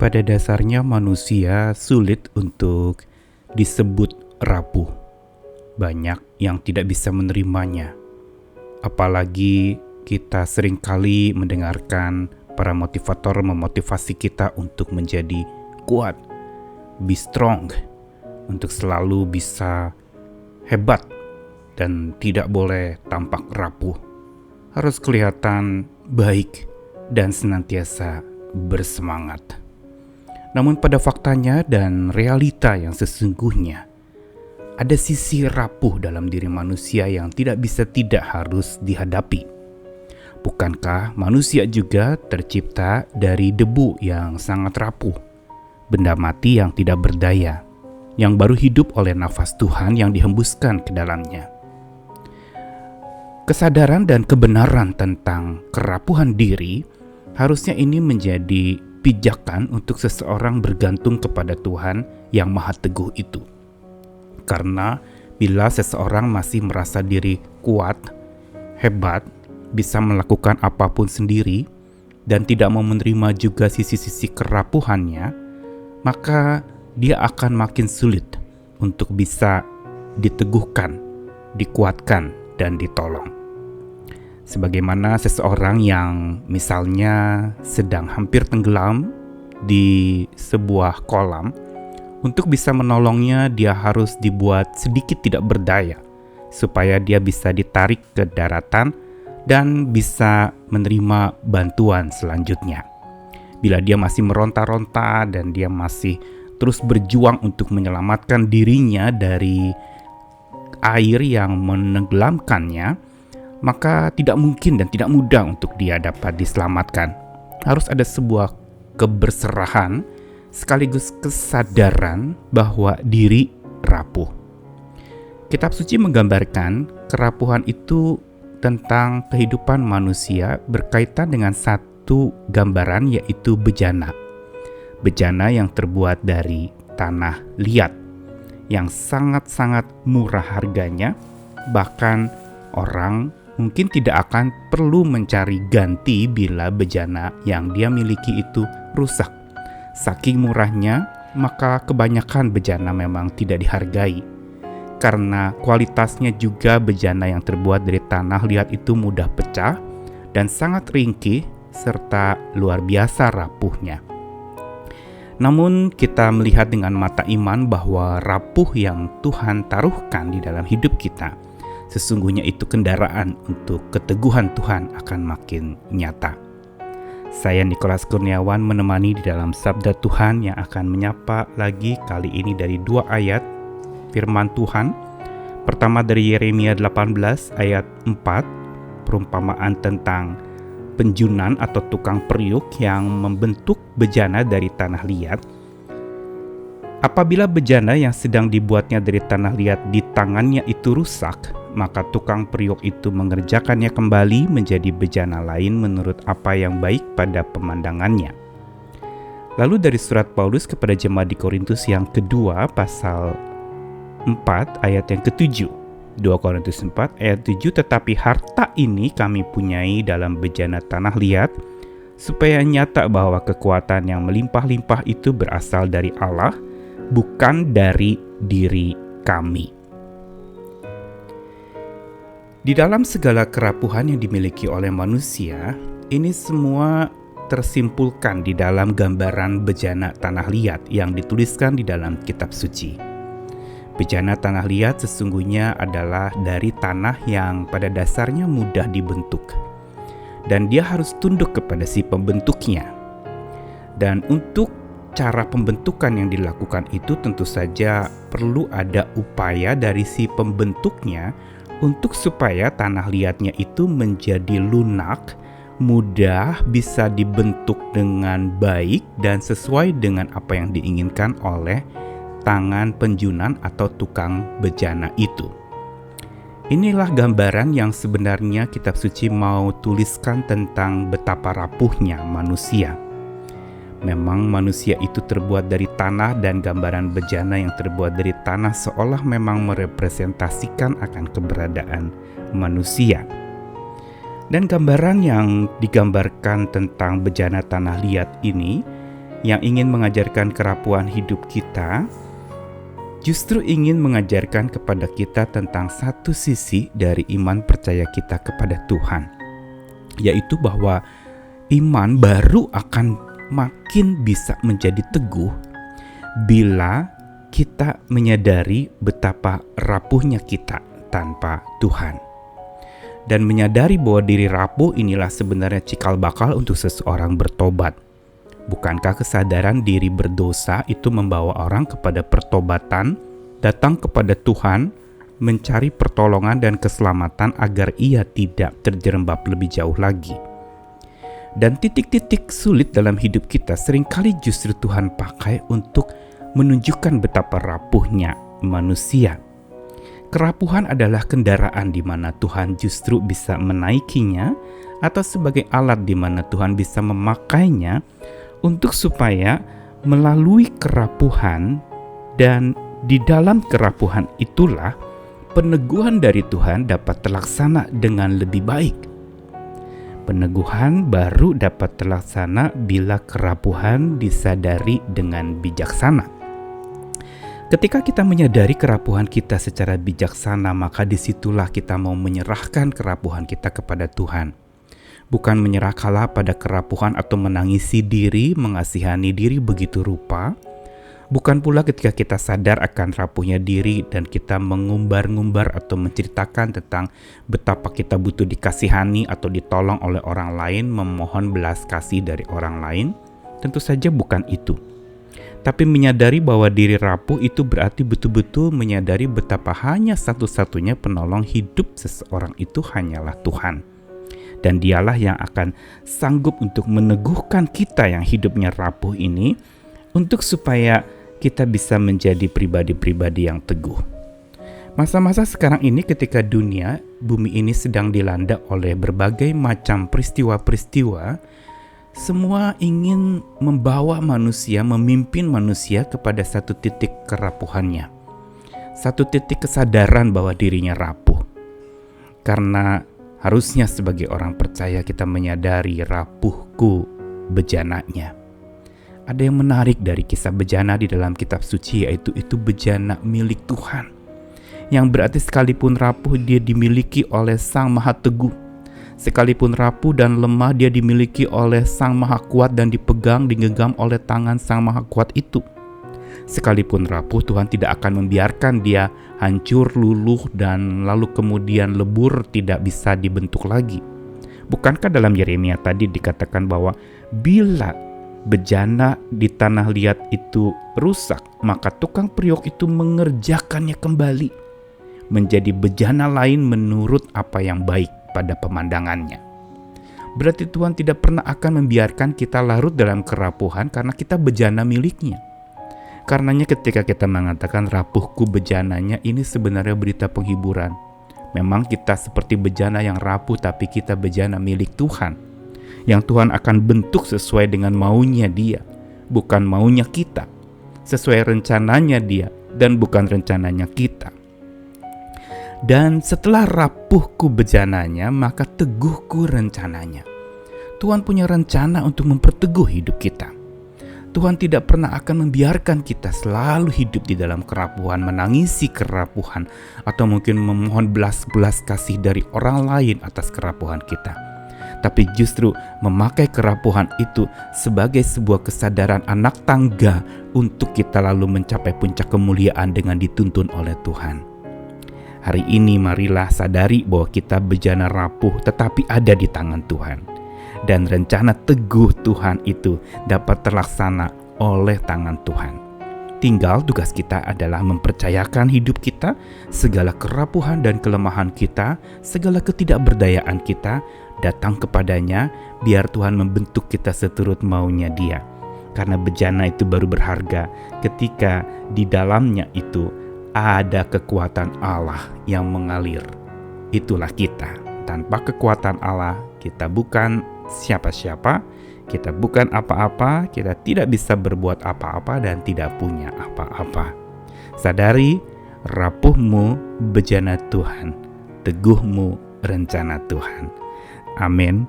pada dasarnya manusia sulit untuk disebut rapuh. Banyak yang tidak bisa menerimanya. Apalagi kita seringkali mendengarkan para motivator memotivasi kita untuk menjadi kuat, be strong, untuk selalu bisa hebat dan tidak boleh tampak rapuh. Harus kelihatan baik dan senantiasa bersemangat. Namun pada faktanya dan realita yang sesungguhnya, ada sisi rapuh dalam diri manusia yang tidak bisa tidak harus dihadapi. Bukankah manusia juga tercipta dari debu yang sangat rapuh, benda mati yang tidak berdaya, yang baru hidup oleh nafas Tuhan yang dihembuskan ke dalamnya. Kesadaran dan kebenaran tentang kerapuhan diri harusnya ini menjadi pijakan untuk seseorang bergantung kepada Tuhan yang Maha Teguh itu. Karena bila seseorang masih merasa diri kuat, hebat, bisa melakukan apapun sendiri, dan tidak mau menerima juga sisi-sisi kerapuhannya, maka dia akan makin sulit untuk bisa diteguhkan, dikuatkan, dan ditolong. Sebagaimana seseorang yang misalnya sedang hampir tenggelam di sebuah kolam, untuk bisa menolongnya dia harus dibuat sedikit tidak berdaya, supaya dia bisa ditarik ke daratan dan bisa menerima bantuan selanjutnya. Bila dia masih meronta-ronta dan dia masih terus berjuang untuk menyelamatkan dirinya dari air yang menenggelamkannya, maka tidak mungkin dan tidak mudah untuk dia dapat diselamatkan. Harus ada sebuah keberserahan sekaligus kesadaran bahwa diri rapuh. Kitab suci menggambarkan kerapuhan itu tentang kehidupan manusia berkaitan dengan satu gambaran, yaitu bejana. Bejana yang terbuat dari tanah liat yang sangat-sangat murah harganya, bahkan orang mungkin tidak akan perlu mencari ganti bila bejana yang dia miliki itu rusak. Saking murahnya, maka kebanyakan bejana memang tidak dihargai. Karena kualitasnya juga bejana yang terbuat dari tanah liat itu mudah pecah dan sangat ringkih serta luar biasa rapuhnya. Namun kita melihat dengan mata iman bahwa rapuh yang Tuhan taruhkan di dalam hidup kita, sesungguhnya itu kendaraan untuk keteguhan Tuhan akan makin nyata. Saya Nikolas Kurniawan menemani di dalam Sabda Tuhan yang akan menyapa lagi kali ini dari 2 ayat firman Tuhan. Pertama dari Yeremia 18 ayat 4, perumpamaan tentang penjunan atau tukang periuk yang membentuk bejana dari tanah liat. Apabila bejana yang sedang dibuatnya dari tanah liat di tangannya itu rusak, maka tukang periuk itu mengerjakannya kembali menjadi bejana lain menurut apa yang baik pada pemandangannya. Lalu dari surat Paulus kepada jemaat di Korintus yang kedua pasal 4 ayat yang ke-7. 2 Korintus 4 ayat 7, tetapi harta ini kami punyai dalam bejana tanah liat, supaya nyata bahwa kekuatan yang melimpah-limpah itu berasal dari Allah, bukan dari diri kami. Di dalam segala kerapuhan yang dimiliki oleh manusia, ini semua tersimpulkan di dalam gambaran bejana tanah liat yang dituliskan di dalam kitab suci. Bejana tanah liat sesungguhnya adalah dari tanah yang pada dasarnya mudah dibentuk, dan dia harus tunduk kepada si pembentuknya. Dan untuk cara pembentukan yang dilakukan itu tentu saja perlu ada upaya dari si pembentuknya untuk supaya tanah liatnya itu menjadi lunak, mudah bisa dibentuk dengan baik dan sesuai dengan apa yang diinginkan oleh tangan penjunan atau tukang bejana itu. Inilah gambaran yang sebenarnya kitab suci mau tuliskan tentang betapa rapuhnya manusia. Memang manusia itu terbuat dari tanah, dan gambaran bejana yang terbuat dari tanah seolah memang merepresentasikan akan keberadaan manusia. Dan gambaran yang digambarkan tentang bejana tanah liat ini yang ingin mengajarkan kerapuhan hidup kita, justru ingin mengajarkan kepada kita tentang satu sisi dari iman percaya kita kepada Tuhan, yaitu bahwa iman baru akan makin bisa menjadi teguh bila kita menyadari betapa rapuhnya kita tanpa Tuhan. Dan menyadari bahwa diri rapuh inilah sebenarnya cikal bakal untuk seseorang bertobat. Bukankah kesadaran diri berdosa itu membawa orang kepada pertobatan, datang kepada Tuhan, mencari pertolongan dan keselamatan agar ia tidak terjerembab lebih jauh lagi. Dan titik-titik sulit dalam hidup kita seringkali justru Tuhan pakai untuk menunjukkan betapa rapuhnya manusia. Kerapuhan adalah kendaraan di mana Tuhan justru bisa menaikinya, atau sebagai alat di mana Tuhan bisa memakainya untuk supaya melalui kerapuhan, dan di dalam kerapuhan itulah peneguhan dari Tuhan dapat terlaksana dengan lebih baik. Peneguhan baru dapat terlaksana bila kerapuhan disadari dengan bijaksana. Ketika kita menyadari kerapuhan kita secara bijaksana, maka disitulah kita mau menyerahkan kerapuhan kita kepada Tuhan. Bukan menyerah kalah pada kerapuhan atau menangisi diri, mengasihani diri begitu rupa. Bukan pula ketika kita sadar akan rapuhnya diri dan kita mengumbar-ngumbar atau menceritakan tentang betapa kita butuh dikasihani atau ditolong oleh orang lain, memohon belas kasih dari orang lain. Tentu saja bukan itu. Tapi menyadari bahwa diri rapuh itu berarti betul-betul menyadari betapa hanya satu-satunya penolong hidup seseorang itu hanyalah Tuhan. Dan dialah yang akan sanggup untuk meneguhkan kita yang hidupnya rapuh ini, untuk supaya kita bisa menjadi pribadi-pribadi yang teguh. Masa-masa sekarang ini ketika bumi ini sedang dilanda oleh berbagai macam peristiwa-peristiwa, semua ingin membawa manusia, memimpin manusia kepada satu titik kerapuhannya. Satu titik kesadaran bahwa dirinya rapuh. Karena harusnya sebagai orang percaya kita menyadari rapuhku bejananya. Ada yang menarik dari kisah bejana di dalam kitab suci, yaitu itu bejana milik Tuhan. Yang berarti sekalipun rapuh dia dimiliki oleh Sang Maha Teguh. Sekalipun rapuh dan lemah dia dimiliki oleh Sang Maha Kuat dan dipegang, digenggam oleh tangan Sang Maha Kuat itu. Sekalipun rapuh, Tuhan tidak akan membiarkan dia hancur, luluh, dan lalu kemudian lebur, tidak bisa dibentuk lagi. Bukankah dalam Yeremia tadi dikatakan bahwa bila bejana di tanah liat itu rusak, maka tukang periuk itu mengerjakannya kembali menjadi bejana lain menurut apa yang baik pada pemandangannya. Berarti Tuhan tidak pernah akan membiarkan kita larut dalam kerapuhan karena kita bejana miliknya. Karenanya ketika kita mengatakan rapuhku bejananya, ini sebenarnya berita penghiburan. Memang kita seperti bejana yang rapuh, tapi kita bejana milik Tuhan, yang Tuhan akan bentuk sesuai dengan maunya Dia, bukan maunya kita, sesuai rencananya Dia dan bukan rencananya kita. Dan setelah rapuhku bejananya, maka teguhku rencananya. Tuhan punya rencana untuk memperteguh hidup kita. Tuhan tidak pernah akan membiarkan kita selalu hidup di dalam kerapuhan, menangisi kerapuhan, atau mungkin memohon belas-belas kasih dari orang lain atas kerapuhan kita. Tapi justru memakai kerapuhan itu sebagai sebuah kesadaran anak tangga untuk kita lalu mencapai puncak kemuliaan dengan dituntun oleh Tuhan. Hari ini marilah sadari bahwa kita bejana rapuh tetapi ada di tangan Tuhan. Dan rencana teguh Tuhan itu dapat terlaksana oleh tangan Tuhan. Tinggal tugas kita adalah mempercayakan hidup kita, segala kerapuhan dan kelemahan kita, segala ketidakberdayaan kita, datang kepadanya biar Tuhan membentuk kita seturut maunya Dia. Karena bejana itu baru berharga ketika di dalamnya itu ada kekuatan Allah yang mengalir. Itulah kita. Tanpa kekuatan Allah, kita bukan siapa-siapa, kita bukan apa-apa, kita tidak bisa berbuat apa-apa dan tidak punya apa-apa. Sadari, rapuhmu bejana Tuhan, teguhmu rencana Tuhan. Amin.